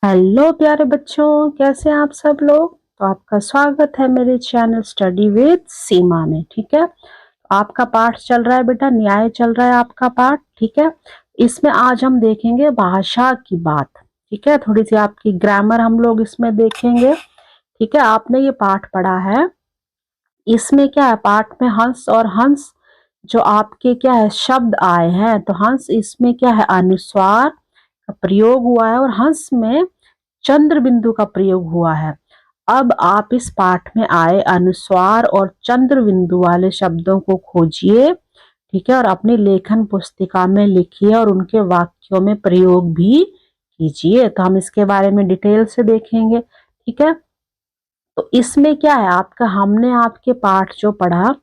Hello प्यारे बच्चों, कैसे हैं आप सब लोग। तो आपका स्वागत है मेरे चैनल स्टडी विद सीमा में। ठीक है, आपका पाठ चल रहा है बेटा, न्याय चल रहा है आपका पाठ। ठीक है, इसमें आज हम देखेंगे भाषा की बात। ठीक है, थोड़ी सी आपकी ग्रामर हम लोग इसमें देखेंगे। ठीक है, आपने ये पाठ पढ़ा है, इसमें क्या है, पाठ में हंस और हंस जो आपके क्या है शब्द आए हैं, तो हंस इसमें क्या है अनुस्वार का प्रयोग हुआ है और हंस में चंद्र बिंदु का प्रयोग हुआ है। अब आप इस पाठ में आए अनुस्वार और चंद्र बिंदु वाले शब्दों को खोजिए। ठीक है, और अपनी लेखन पुस्तिका में लिखिए और उनके वाक्यों में प्रयोग भी कीजिए। तो हम इसके बारे में डिटेल से देखेंगे। ठीक है, तो इसमें क्या है आपका, हमने आपके पाठ जो पढ़ा,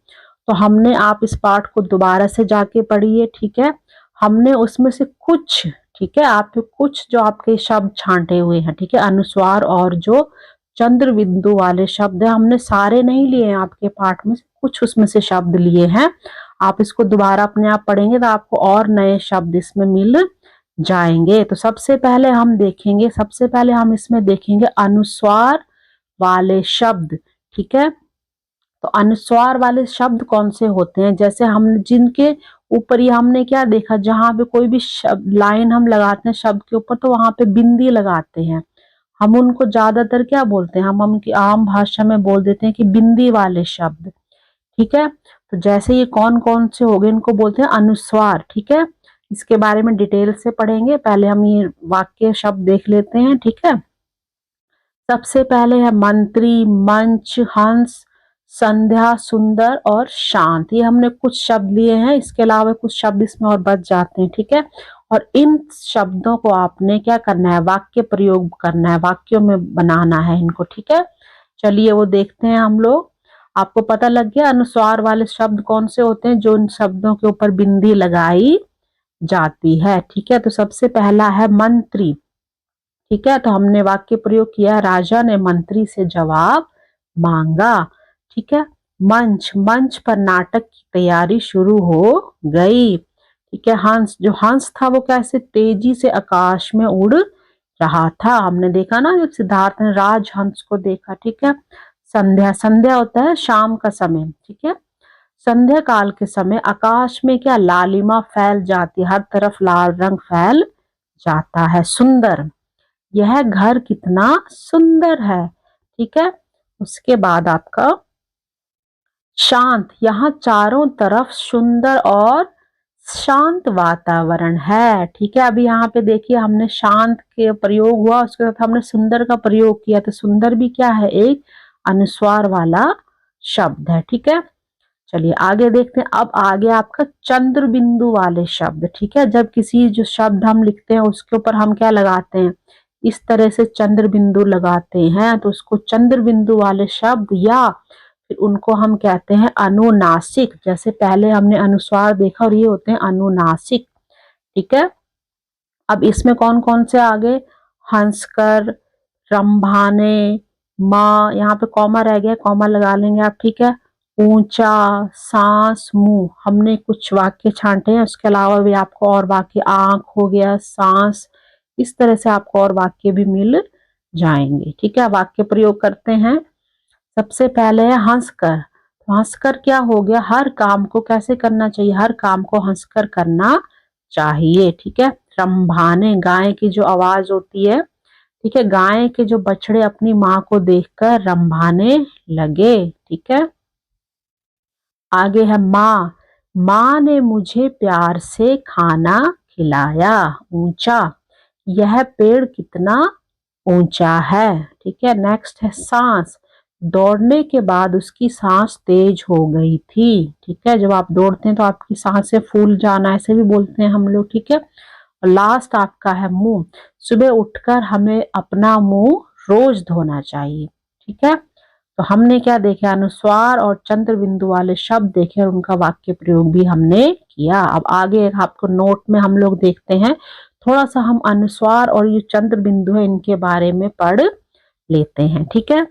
तो हमने आप इस पाठ को दोबारा से जाके पढ़िए। ठीक है, हमने उसमें से कुछ, ठीक है, आप कुछ जो आपके शब्द छांटे हुए हैं, ठीक है, अनुस्वार और जो चंद्र बिंदु वाले शब्द है, हमने सारे नहीं लिए हैं आपके पाठ में से, कुछ उसमें से शब्द लिए हैं। आप इसको दोबारा अपने आप पढ़ेंगे तो आपको और नए शब्द इसमें मिल जाएंगे। तो सबसे पहले हम देखेंगे, सबसे पहले हम इसमें देखेंगे अनुस्वार वाले शब्द। ठीक है, तो अनुस्वार वाले शब्द कौन से होते हैं, जैसे हम जिनके ऊपर ही हमने क्या देखा, जहां पे कोई भी शब्द लाइन हम लगाते हैं शब्द के ऊपर, तो वहां पे बिंदी लगाते हैं। हम उनको ज्यादातर क्या बोलते हैं, हम उनकी आम भाषा में बोल देते हैं कि बिंदी वाले शब्द। ठीक है, तो जैसे ये कौन कौन से हो गए, इनको बोलते हैं अनुस्वार। ठीक है, इसके बारे में डिटेल से पढ़ेंगे, पहले हम ये वाक्य शब्द देख लेते हैं। ठीक है, सबसे पहले है मंत्री, मंच, हंस, संध्या, सुंदर और शांत। ये हमने कुछ शब्द लिए हैं, इसके अलावा कुछ शब्द इसमें और बच जाते हैं। ठीक है, और इन शब्दों को आपने क्या करना है, वाक्य प्रयोग करना है, वाक्यों में बनाना है इनको। ठीक है, चलिए वो देखते हैं हम लोग। आपको पता लग गया अनुस्वार वाले शब्द कौन से होते हैं, जो इन शब्दों के ऊपर बिंदी लगाई जाती है। ठीक है, तो सबसे पहला है मंत्री। ठीक है, तो हमने वाक्य प्रयोग किया, राजा ने मंत्री से जवाब मांगा। ठीक है, मंच, मंच पर नाटक की तैयारी शुरू हो गई। ठीक है, हंस, जो हंस था वो कैसे तेजी से आकाश में उड़ रहा था, हमने देखा ना जब सिद्धार्थ ने राजहंस को देखा। ठीक है, संध्या, संध्या होता है शाम का समय। ठीक है, संध्या काल के समय आकाश में क्या लालिमा फैल जाती, हर तरफ लाल रंग फैल जाता है। सुंदर, यह घर कितना सुंदर है। ठीक है, उसके बाद आपका शांत, यहाँ चारों तरफ सुंदर और शांत वातावरण है। ठीक है, अभी यहाँ पे देखिए हमने शांत के प्रयोग हुआ, उसके साथ हमने सुंदर का प्रयोग किया, तो सुंदर भी क्या है, एक अनुस्वार वाला शब्द है। ठीक है, चलिए आगे देखते हैं। अब आगे आपका चंद्र बिंदु वाले शब्द। ठीक है, जब किसी जो शब्द हम लिखते हैं उसके ऊपर हम क्या लगाते हैं, इस तरह से चंद्र बिंदु लगाते हैं, तो उसको चंद्र बिंदु वाले शब्द, या फिर उनको हम कहते हैं अनुनासिक। जैसे पहले हमने अनुस्वार देखा और ये होते हैं अनुनासिक। ठीक है, अब इसमें कौन कौन से आगे, हंसकर, रंभाने, माँ, यहाँ पे कॉमा रह गया, कॉमा लगा लेंगे आप। ठीक है, ऊंचा, सांस, मुंह, हमने कुछ वाक्य छांटे हैं, उसके अलावा भी आपको और वाक्य, आंख हो गया, सांस, इस तरह से आपको और वाक्य भी मिल जाएंगे। ठीक है, वाक्य प्रयोग करते हैं। सबसे पहले है हंसकर। तो हंसकर क्या हो गया, हर काम को कैसे करना चाहिए, हर काम को हंसकर करना चाहिए। ठीक है, रंभाने, गाय की जो आवाज होती है। ठीक है, गाय के जो बछड़े अपनी माँ को देखकर रंभाने लगे। ठीक है, आगे है माँ, माँ ने मुझे प्यार से खाना खिलाया। ऊंचा, यह पेड़ कितना ऊंचा है। ठीक है, नेक्स्ट है सांस, दौड़ने के बाद उसकी सांस तेज हो गई थी। ठीक है, जब आप दौड़ते हैं तो आपकी सांसें फूल जाना, ऐसे भी बोलते हैं हम लोग। ठीक है, और लास्ट आपका है मुंह, सुबह उठकर हमें अपना मुंह रोज धोना चाहिए। ठीक है, तो हमने क्या देखे, अनुस्वार और चंद्र बिंदु वाले शब्द देखे और उनका वाक्य प्रयोग भी हमने किया। अब आगे आपको नोट में हम लोग देखते हैं, थोड़ा सा हम अनुस्वार और ये चंद्र बिंदु है इनके बारे में पढ़ लेते हैं। ठीक है,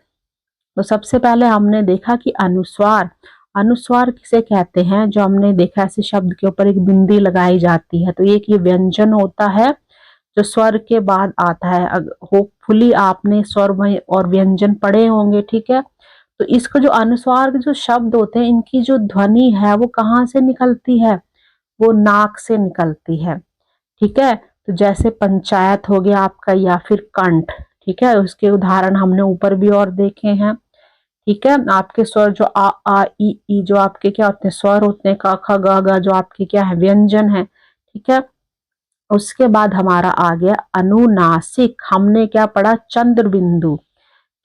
तो सबसे पहले हमने देखा कि अनुस्वार, अनुस्वार किसे कहते हैं, जो हमने देखा ऐसे शब्द के ऊपर एक बिंदी लगाई जाती है, तो एक ये व्यंजन होता है जो स्वर के बाद आता है। होपफुली आपने स्वर और व्यंजन पढ़े होंगे, ठीक है। तो इसका जो अनुस्वार के जो शब्द होते हैं, इनकी जो ध्वनि है वो कहाँ से निकलती है, वो नाक से निकलती है, ठीक है। तो जैसे पंचायत हो गया आपका, या फिर कंठ, ठीक है। उसके उदाहरण हमने ऊपर भी और देखे हैं, ठीक है। आपके स्वर जो आ ई जो आपके क्या होते हैं, स्वर होते हैं, क ख ग घ जो आपके क्या है, व्यंजन है, ठीक है। उसके बाद हमारा आ गया अनुनासिक। हमने क्या पढ़ा, चंद्र बिंदु,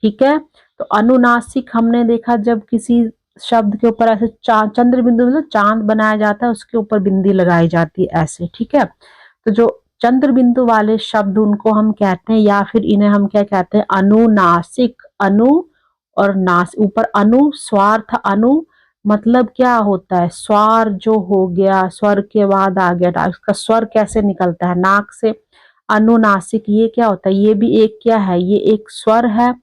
ठीक है। तो अनुनासिक हमने देखा जब किसी शब्द के ऊपर ऐसे चंद्र बिंदु मतलब चांद बनाया जाता है, उसके ऊपर बिंदी लगाई जाती है ऐसे, ठीक है। तो जो चंद्र बिंदु वाले शब्द उनको हम कहते हैं, या फिर इन्हें हम क्या कहते हैं, अनुनासिक। अनु और नास, ऊपर अनु, स्वर था अनु, मतलब क्या होता है, स्वर जो हो गया, स्वर के बाद आ गया, इसका स्वर कैसे निकलता है, नाक से। अनुनासिक ये क्या होता है, ये भी एक क्या है, ये एक स्वर है,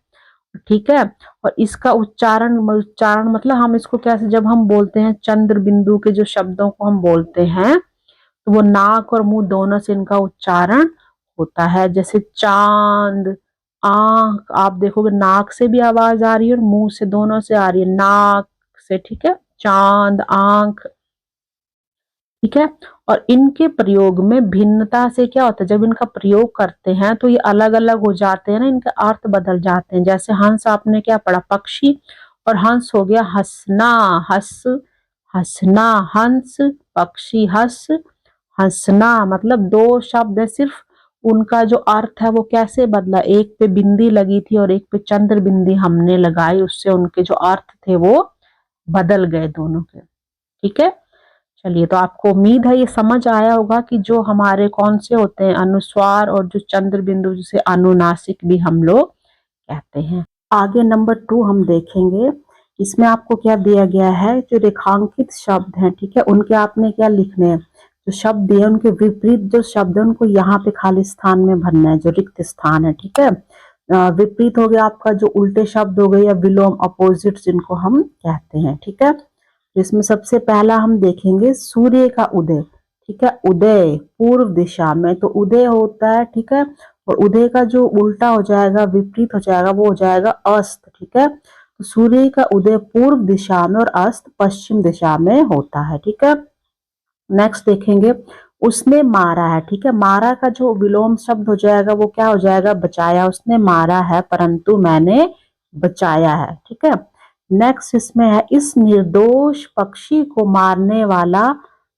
ठीक है। और इसका उच्चारण, उच्चारण मतलब हम इसको कैसे, जब हम बोलते हैं चंद्र बिंदु के जो शब्दों को हम बोलते हैं, तो वो नाक और मुंह दोनों से इनका उच्चारण होता है। जैसे चांद, आंख, आप देखोगे नाक से भी आवाज आ रही है और मुंह से, दोनों से आ रही है, नाक से, ठीक है। चांद, आंख, ठीक है। और इनके प्रयोग में भिन्नता से क्या होता है, जब इनका प्रयोग करते हैं तो ये अलग अलग हो जाते हैं ना, इनके अर्थ बदल जाते हैं। जैसे हंस आपने क्या पढ़ा, पक्षी, और हंस हो गया हंसना, हंस, हंसना, हंस, पक्षी, हंस, हंसना, मतलब दो शब्द है, सिर्फ उनका जो अर्थ है वो कैसे बदला, एक पे बिंदी लगी थी और एक पे चंद्र बिंदी हमने लगाई, उससे उनके जो अर्थ थे वो बदल गए दोनों के, ठीक है। चलिए, तो आपको उम्मीद है ये समझ आया होगा कि जो हमारे कौन से होते हैं, अनुस्वार और जो चंद्र बिंदु, जिसे अनुनासिक भी हम लोग कहते हैं। आगे नंबर 2 हम देखेंगे। इसमें आपको क्या दिया गया है, जो रेखांकित शब्द हैं, ठीक है, उनके आपने क्या लिखने हैं, जो शब्द दिए उनके विपरीत जो शब्द है उनको यहाँ पे खाली स्थान में भरना है, जो रिक्त स्थान है, ठीक है। विपरीत हो गया आपका, जो उल्टे शब्द हो गए, या विलोम, अपोजिट जिनको हम कहते हैं, ठीक है। इसमें सबसे पहला हम देखेंगे सूर्य का उदय, ठीक है। उदय पूर्व दिशा में, तो उदय होता है, ठीक है। और उदय का जो उल्टा हो जाएगा, विपरीत हो जाएगा, वो हो जाएगा अस्त, ठीक है। तो सूर्य का उदय पूर्व दिशा में और अस्त पश्चिम दिशा में होता है, ठीक है। नेक्स्ट देखेंगे, उसने मारा है, ठीक है। मारा का जो विलोम शब्द हो जाएगा वो क्या हो जाएगा, बचाया। उसने मारा है परंतु मैंने बचाया है, ठीक है। नेक्स्ट इसमें है, इस निर्दोष पक्षी को मारने वाला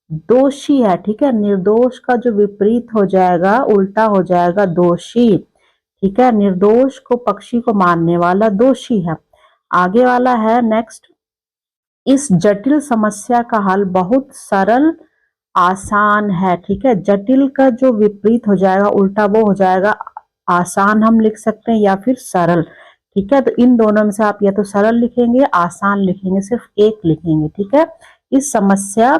दोषी है, ठीक है। निर्दोष का जो विपरीत हो जाएगा, उल्टा हो जाएगा दोषी, ठीक है। निर्दोष को, पक्षी को मारने वाला दोषी है। आगे वाला है नेक्स्ट, इस जटिल समस्या का हल बहुत सरल आसान है, ठीक है। जटिल का जो विपरीत हो जाएगा, उल्टा, वो हो जाएगा आसान हम लिख सकते हैं, या फिर सरल, ठीक है। तो इन दोनों में से आप या तो सरल लिखेंगे, आसान लिखेंगे, सिर्फ एक लिखेंगे, ठीक है। इस समस्या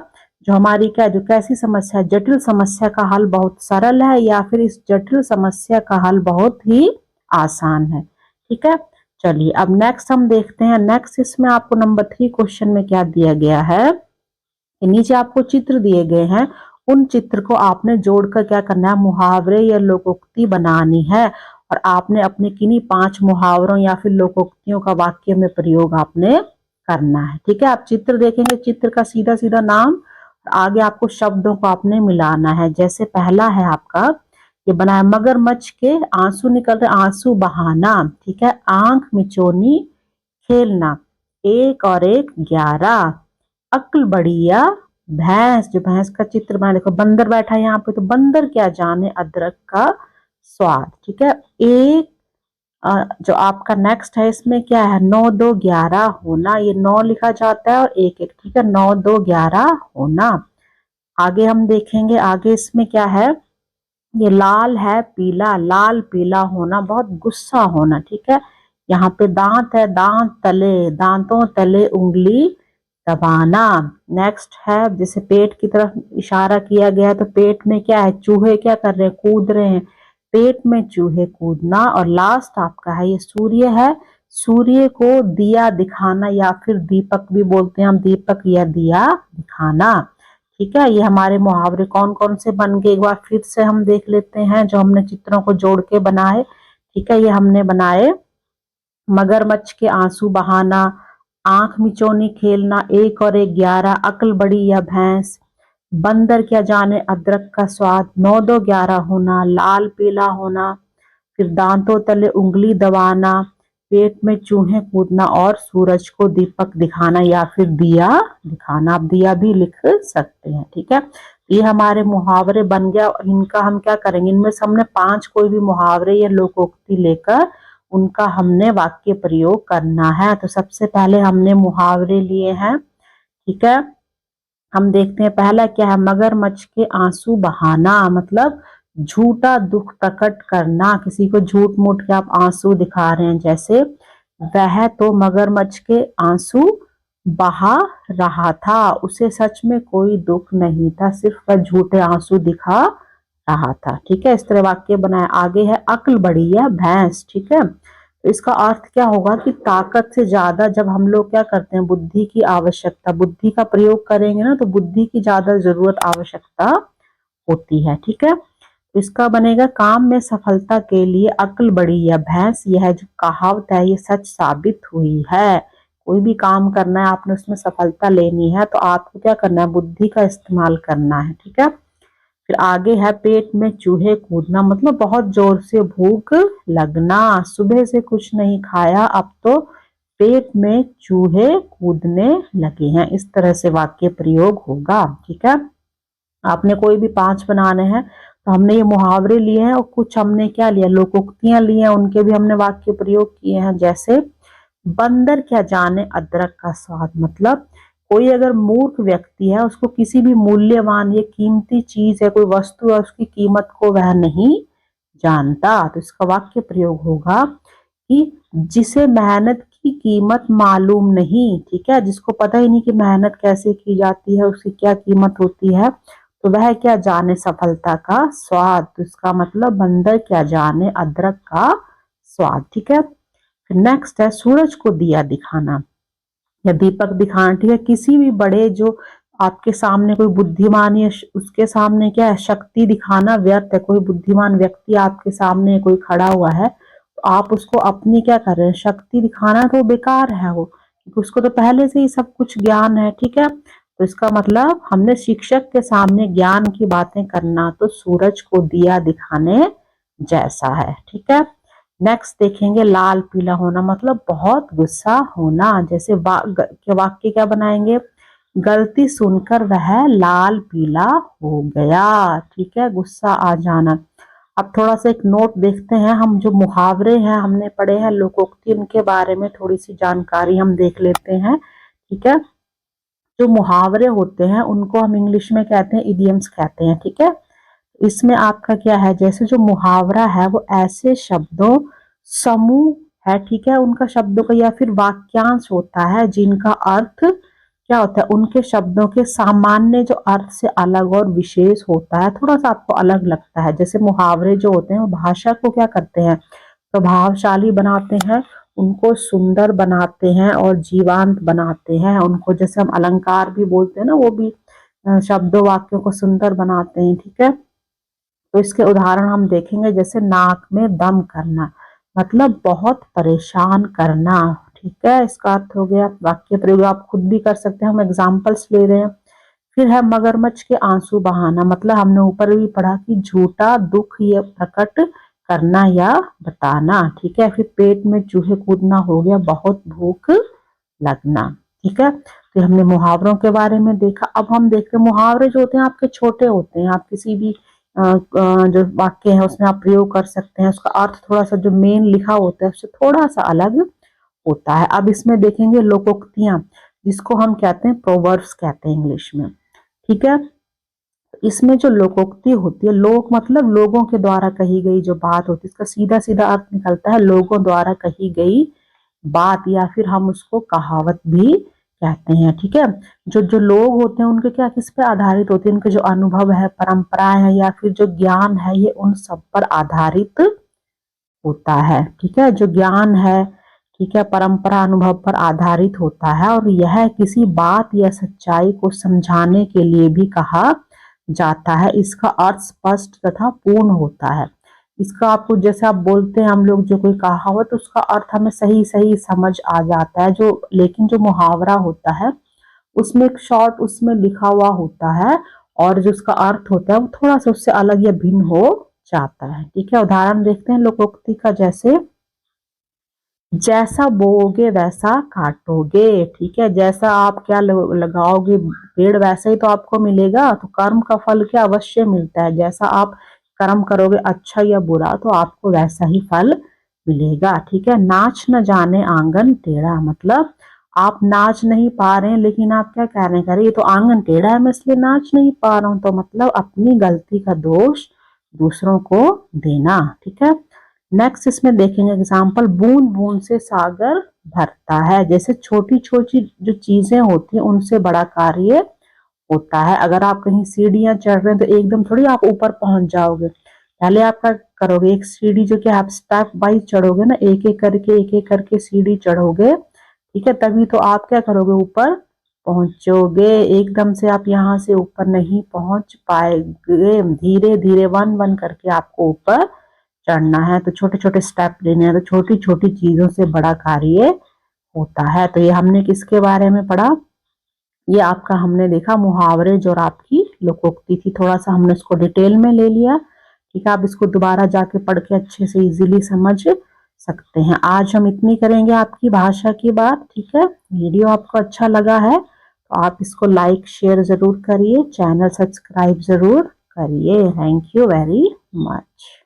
जो हमारी क्या, जो कैसी समस्या है, जटिल समस्या का हल बहुत सरल है, या फिर इस जटिल समस्या का हल बहुत ही आसान है, ठीक है। चलिए, अब नेक्स्ट हम देखते हैं। नेक्स्ट इसमें आपको नंबर 3 क्वेश्चन में क्या दिया गया है, नीचे आपको चित्र दिए गए हैं, उन चित्र को आपने जोड़कर क्या करना है, मुहावरे या लोकोक्ति बनानी है। और आपने अपने किन्हीं 5 मुहावरों या फिर लोकोक्तियों का वाक्य में प्रयोग आपने करना है, ठीक है। आप चित्र देखेंगे, चित्र का सीधा सीधा नाम, आगे आपको शब्दों को आपने मिलाना है। जैसे पहला है आपका, ये बना है, मगरमच्छ के आंसू निकल रहे, आंसू बहाना, ठीक है। आंख मिचोनी खेलना, 1 और 1 11। अक्ल बढ़िया भैंस, जो भैंस का चित्र बना, देखो बंदर बैठा है यहाँ पे, तो बंदर क्या जाने अदरक का स्वाद, ठीक है। एक जो आपका नेक्स्ट है, इसमें क्या है, 9 2 11 होना, ये 9 लिखा जाता है और 1 1, ठीक है। 9 2 11 होना। आगे हम देखेंगे, आगे इसमें क्या है, ये लाल है पीला, लाल पीला होना, बहुत गुस्सा होना, ठीक है। यहाँ पे दांत है, दांत तले, दांतों तले उंगली दबाना। नेक्स्ट है, जैसे पेट की तरफ इशारा किया गया है, तो पेट में क्या है, चूहे क्या कर रहे हैं, कूद रहे हैं, पेट में चूहे कूदना। और लास्ट आपका है, ये सूर्य है, सूर्य को दिया दिखाना, या फिर दीपक भी बोलते हैं हम, दीपक या दिया दिखाना, ठीक है, ये हमारे मुहावरे कौन कौन से बन गए एक बार फिर से हम देख लेते हैं, जो हमने चित्रों को जोड़ के बनाए। ठीक है, ये हमने बनाए मगरमच्छ के आंसू बहाना, आंख मिचौनी खेलना, एक और एक 11, अक्ल बड़ी या भैंस, बंदर क्या जाने अदरक का स्वाद, 9 2 11 होना, लाल पीला होना, फिर दांतों तले उंगली दबाना, पेट में चूहे कूदना और सूरज को दीपक दिखाना या फिर दिया दिखाना। आप दिया भी लिख सकते हैं। ठीक है, ये हमारे मुहावरे बन गया। इनका हम क्या करेंगे, इनमें से हमने 5 कोई भी मुहावरे या लोकोक्ति लेकर उनका हमने वाक्य प्रयोग करना है। तो सबसे पहले हमने मुहावरे लिए हैं। ठीक है, हम देखते हैं पहला क्या है, मगरमच्छ के आंसू बहाना, मतलब झूठा दुख प्रकट करना, किसी को झूठ मूठ के आप आंसू दिखा रहे हैं। जैसे वह तो मगरमच्छ के आंसू बहा रहा था, उसे सच में कोई दुख नहीं था, सिर्फ वह झूठे आंसू दिखा रहा था। ठीक है, इस तरह वाक्य बनाए। आगे है अक्ल बड़ी है भैंस। ठीक है, तो इसका अर्थ क्या होगा कि ताकत से ज्यादा जब हम लोग क्या करते हैं, बुद्धि की आवश्यकता, बुद्धि का प्रयोग करेंगे ना, तो बुद्धि की ज्यादा जरूरत आवश्यकता होती है। ठीक है, तो इसका बनेगा काम में सफलता के लिए अक्ल बड़ी या भैंस। यह जो कहावत है ये सच साबित हुई है। कोई भी काम करना है, आपने उसमें सफलता लेनी है, तो आपको क्या करना है, बुद्धि का इस्तेमाल करना है। ठीक है, फिर आगे है पेट में चूहे कूदना, मतलब बहुत जोर से भूख लगना, सुबह से कुछ नहीं खाया, अब तो पेट में चूहे कूदने लगे हैं। इस तरह से वाक्य प्रयोग होगा। ठीक है, आपने कोई भी 5 बनाने हैं, तो हमने ये मुहावरे लिए हैं और कुछ हमने क्या लिया, लोकोक्तियां ली हैं, उनके भी हमने वाक्य प्रयोग किए हैं। जैसे बंदर क्या जाने अदरक का स्वाद, मतलब कोई अगर मूर्ख व्यक्ति है, उसको किसी भी मूल्यवान या कीमती चीज है, कोई वस्तु है, उसकी कीमत को वह नहीं जानता। तो इसका वाक्य प्रयोग होगा कि जिसे मेहनत की कीमत मालूम नहीं, ठीक है, जिसको पता ही नहीं कि मेहनत कैसे की जाती है, उसकी क्या कीमत होती है, तो वह क्या जाने सफलता का स्वाद। तो इसका मतलब बंदर क्या जाने अदरक का स्वाद। ठीक है, फिर नेक्स्ट है सूरज को दिया दिखाना या दीपक दिखाना। ठीक है, किसी भी बड़े जो आपके सामने कोई बुद्धिमान या उसके सामने क्या है, शक्ति दिखाना व्यर्थ है। कोई बुद्धिमान व्यक्ति आपके सामने कोई खड़ा हुआ है, तो आप उसको अपनी क्या कर रहे हैं, शक्ति दिखाना, तो बेकार है वो, क्योंकि उसको तो पहले से ही सब कुछ ज्ञान है। ठीक है, तो इसका मतलब हमने शिक्षक के सामने ज्ञान की बातें करना, तो सूरज को दिया दिखाने जैसा है। ठीक है, नेक्स्ट देखेंगे लाल पीला होना, मतलब बहुत गुस्सा होना। जैसे वाक्य क्या बनाएंगे, गलती सुनकर वह लाल पीला हो गया। ठीक है, गुस्सा आ जाना। अब थोड़ा सा एक नोट देखते हैं, हम जो मुहावरे हैं हमने पढ़े हैं, लोकोक्ति, उनके बारे में थोड़ी सी जानकारी हम देख लेते हैं। ठीक है, जो मुहावरे होते हैं उनको हम इंग्लिश में कहते हैं इडियम्स कहते हैं। ठीक है, इसमें आपका क्या है, जैसे जो मुहावरा है वो ऐसे शब्दों समूह है, ठीक है, उनका शब्दों का या फिर वाक्यांश होता है जिनका अर्थ क्या होता है, उनके शब्दों के सामान्य जो अर्थ से अलग और विशेष होता है, थोड़ा सा आपको अलग लगता है। जैसे मुहावरे जो होते हैं वो भाषा को क्या करते हैं, प्रभावशाली बनाते हैं, उनको सुंदर बनाते हैं और जीवांत बनाते हैं उनको। जैसे हम अलंकार भी बोलते हैं ना, वो भी शब्दों वाक्यों को सुंदर बनाते हैं। ठीक है, तो इसके उदाहरण हम देखेंगे, जैसे नाक में दम करना, मतलब बहुत परेशान करना। ठीक है, इसका अर्थ हो गया। वाक्य प्रयोग आप खुद भी कर सकते हैं, हम एग्जाम्पल्स ले रहे हैं। फिर है मगरमच्छ के आंसू बहाना, मतलब हमने ऊपर भी पढ़ा कि झूठा दुख ये प्रकट करना या बताना। ठीक है, फिर पेट में चूहे कूदना हो गया बहुत भूख लगना। ठीक है, तो हमने मुहावरों के बारे में देखा। अब हम देखते हैं मुहावरे जो होते हैं आपके छोटे होते हैं, आप किसी भी जो वाक्य है उसमें आप प्रयोग कर सकते हैं, उसका अर्थ थोड़ा सा जो मेन लिखा होता है उससे थोड़ा सा अलग होता है। अब इसमें देखेंगे लोकोक्तियां, जिसको हम कहते हैं प्रोवर्ब्स कहते हैं इंग्लिश में। ठीक है, इसमें जो लोकोक्ति होती है, लोक मतलब लोगों के द्वारा कही गई जो बात होती है, इसका सीधा सीधा अर्थ निकलता है लोगों द्वारा कही गई बात, या फिर हम उसको कहावत भी कहते हैं। ठीक है, जो जो लोग होते हैं उनके क्या किस पे आधारित होते हैं, उनके जो अनुभव है, परंपराएं है, या फिर जो ज्ञान है, ये उन सब पर आधारित होता है। ठीक है, जो ज्ञान है, ठीक है, परंपरा अनुभव पर आधारित होता है और यह किसी बात या सच्चाई को समझाने के लिए भी कहा जाता है। इसका अर्थ स्पष्ट तथा पूर्ण होता है। इसका आपको जैसे आप बोलते हैं हम लोग जो कोई कहावत, तो उसका अर्थ हमें सही सही समझ आ जाता है। जो लेकिन जो मुहावरा होता है उसमें एक शॉर्ट उसमें लिखा हुआ होता है और जो उसका अर्थ होता है वो थोड़ा सा उससे अलग या भिन्न हो जाता है। ठीक है, उदाहरण देखते हैं लोकोक्ति का, जैसे जैसा बोओगे वैसा काटोगे। ठीक है, जैसा आप क्या लगाओगे पेड़ वैसा ही तो आपको मिलेगा। तो कर्म का फल क्या अवश्य मिलता है, जैसा आप कर्म करोगे अच्छा या बुरा तो आपको वैसा ही फल मिलेगा। ठीक है, नाच न जाने आंगन टेढ़ा, मतलब आप नाच नहीं पा रहे हैं लेकिन आप क्या कह रहे हैं, कह रहे ये तो आंगन टेढ़ा है मैं इसलिए नाच नहीं पा रहा हूं। तो मतलब अपनी गलती का दोष दूसरों को देना। ठीक है, नेक्स्ट इसमें देखेंगे एग्जाम्पल, बूंद बूंद से सागर भरता है। जैसे छोटी छोटी जो चीजें होती हैं उनसे बड़ा कार्य होता है। अगर आप कहीं सीढ़ियां चढ़ रहे हैं तो एकदम थोड़ी आप ऊपर पहुंच जाओगे, पहले आप क्या करोगे, एक सीढ़ी जो कि आप स्टेप वाइज चढ़ोगे ना, एक एक करके सीढ़ी चढ़ोगे। ठीक है, तभी तो आप क्या करोगे, ऊपर पहुंचोगे। एकदम से आप यहाँ से ऊपर नहीं पहुंच पाएंगे, धीरे धीरे वन वन करके आपको ऊपर चढ़ना है। तो छोटे छोटे स्टेप लेने हैं, तो छोटी छोटी चीजों से बड़ा कार्य होता है। तो ये हमने किसके बारे में पढ़ा, ये आपका हमने देखा मुहावरे जो और आपकी लोकोक्ति थी, थोड़ा सा हमने इसको डिटेल में ले लिया। ठीक है, आप इसको दोबारा जाके पढ़ के अच्छे से इजीली समझ सकते हैं। आज हम इतनी करेंगे आपकी भाषा की बात। ठीक है, वीडियो आपको अच्छा लगा है तो आप इसको लाइक शेयर जरूर करिए, चैनल सब्सक्राइब जरूर करिए। Thank you very much.